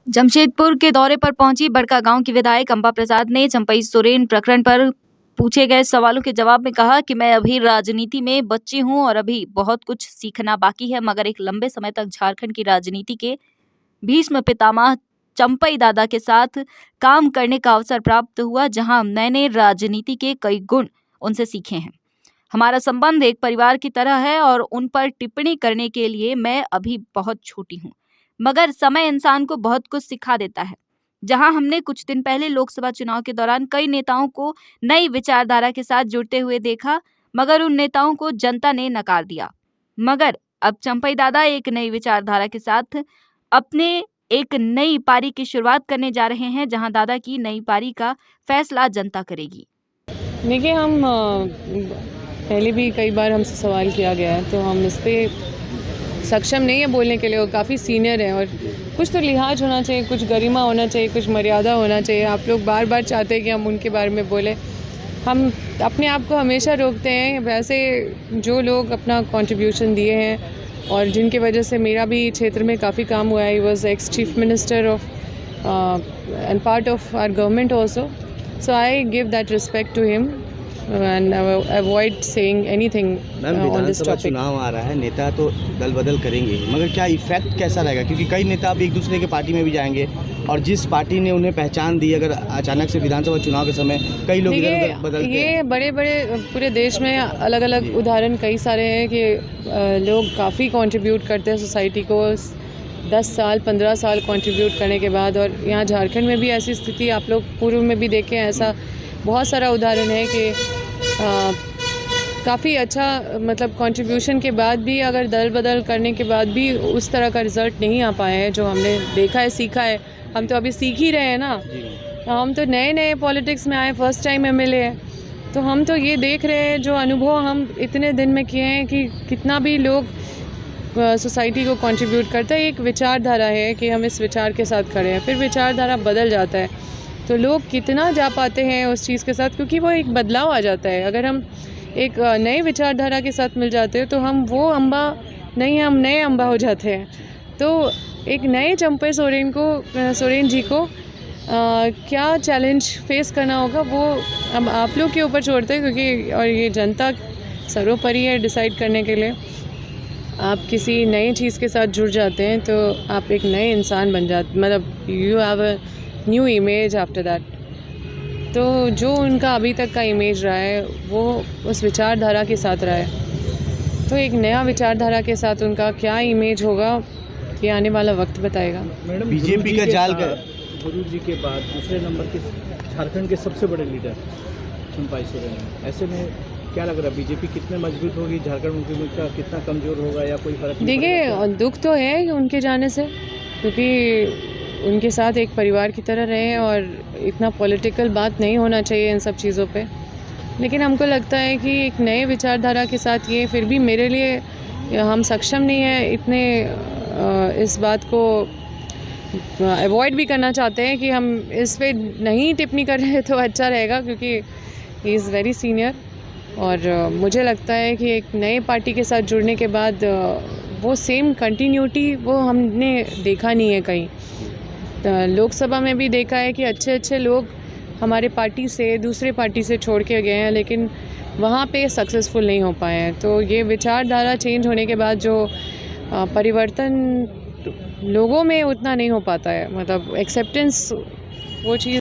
जमशेदपुर के दौरे पर पहुंची बड़कागांव की विधायक अंबा प्रसाद ने चंपई सोरेन प्रकरण पर पूछे गए सवालों के जवाब में कहा कि मैं अभी राजनीति में बच्ची हूं और अभी बहुत कुछ सीखना बाकी है, मगर एक लंबे समय तक झारखंड की राजनीति के भीष्म पितामह चंपई दादा के साथ काम करने का अवसर प्राप्त हुआ, जहां मैंने राजनीति के कई गुण उनसे सीखे हैं। हमारा संबंध एक परिवार की तरह है और उन पर टिप्पणी करने के लिए मैं अभी बहुत छोटी हूं, मगर समय इंसान को बहुत कुछ सिखा देता है। जहां हमने कुछ दिन पहले लोकसभा चुनाव के दौरान कई नेताओं को नई विचारधारा के साथ जुड़ते हुए देखा, मगर उन नेताओं को जनता ने नकार दिया। मगर अब चंपई दादा एक नई विचारधारा के साथ अपने एक नई पारी की शुरुआत करने जा रहे हैं, जहां दादा की नई पारी का फैसला जनता करेगी। देखिए, हम पहले भी कई बार हमसे सवाल किया गया है, तो हम इस पे सक्षम नहीं है बोलने के लिए। वो काफ़ी सीनियर हैं और कुछ तो लिहाज होना चाहिए, कुछ गरिमा होना चाहिए, कुछ मर्यादा होना चाहिए। आप लोग बार बार चाहते हैं कि हम उनके बारे में बोलें। हम अपने आप को हमेशा रोकते हैं। वैसे जो लोग अपना कंट्रीब्यूशन दिए हैं और जिनकी वजह से मेरा भी क्षेत्र में काफ़ी काम हुआ है, he was ex chief minister of and part of our government also, so I give that respect to him and avoid saying anything on this topic. चुनाव आ रहा है, नेता तो दल बदल करेंगे, मगर क्या इफेक्ट कैसा रहेगा? क्योंकि कई नेता अब एक दूसरे के पार्टी में भी जाएंगे और जिस पार्टी ने उन्हें पहचान दी, अगर अचानक से विधानसभा चुनाव के समय कई लोग इधर बदलते हैं। ये बड़े बड़े पूरे देश में अलग अलग उदाहरण कई सारे हैं कि लोग काफ़ी कंट्रीब्यूट करते हैं सोसाइटी को 10 साल 15 साल कंट्रीब्यूट करने के बाद। और यहाँ झारखंड में भी ऐसी स्थिति आप लोग पूर्व में भी देखें, ऐसा बहुत सारा उदाहरण है कि काफ़ी अच्छा मतलब कंट्रीब्यूशन के बाद भी, अगर दल बदल करने के बाद भी उस तरह का रिज़ल्ट नहीं आ पाया है जो हमने देखा है, सीखा है। हम तो अभी सीख ही रहे हैं ना। हम तो नए नए पॉलिटिक्स में आए, फर्स्ट टाइम एमएलए है, तो हम तो ये देख रहे हैं जो अनुभव हम इतने दिन में किए हैं कि कितना भी लोग सोसाइटी को कंट्रीब्यूट करता है। एक विचारधारा है कि हम इस विचार के साथ खड़े हैं, फिर विचारधारा बदल जाता है तो लोग कितना जा पाते हैं उस चीज़ के साथ, क्योंकि वो एक बदलाव आ जाता है। अगर हम एक नए विचारधारा के साथ मिल जाते हैं तो हम वो अम्बा नहीं, हम नए अम्बा हो जाते हैं। तो एक नए चंपई सोरेन जी को क्या चैलेंज फेस करना होगा वो हम आप लोग के ऊपर छोड़ते हैं, क्योंकि और ये जनता सर्वोपरि है डिसाइड करने के लिए। आप किसी नई चीज़ के साथ जुड़ जाते हैं तो आप एक नए इंसान बन जाते, मतलब you have a new image after that. तो जो उनका अभी तक का इमेज रहा है वो उस विचारधारा के साथ रहा है, तो एक नया विचारधारा के साथ उनका क्या इमेज होगा ये आने वाला वक्त बताएगा। मैडम, बीजेपी का जाल का गुरु जी के बाद दूसरे नंबर के झारखंड के सबसे बड़े लीडर चंपई सोरेन, ऐसे में क्या लग रहा है बीजेपी कितने मजबूत होगी, झारखंड मुख्यमंत्री का कितना कमज़ोर होगा या कोई फर्क? देखिए, दुख तो है उनके जाने से, क्योंकि उनके साथ एक परिवार की तरह रहे और इतना पॉलिटिकल बात नहीं होना चाहिए इन सब चीज़ों पे। लेकिन हमको लगता है कि एक नए विचारधारा के साथ ये फिर भी मेरे लिए हम सक्षम नहीं है इतने इस बात को अवॉइड भी करना चाहते हैं कि हम इस पे नहीं टिप्पणी कर रहे तो अच्छा रहेगा, क्योंकि ही इज़ वेरी सीनियर। और मुझे लगता है कि एक नए पार्टी के साथ जुड़ने के बाद वो सेम कंटिन्यूटी वो हमने देखा नहीं है कहीं। लोकसभा में भी देखा है कि अच्छे अच्छे लोग हमारे पार्टी से दूसरे पार्टी से छोड़ के गए हैं, लेकिन वहाँ पे सक्सेसफुल नहीं हो पाए हैं। तो ये विचारधारा चेंज होने के बाद जो परिवर्तन लोगों में उतना नहीं हो पाता है, मतलब एक्सेप्टेंस वो चीज़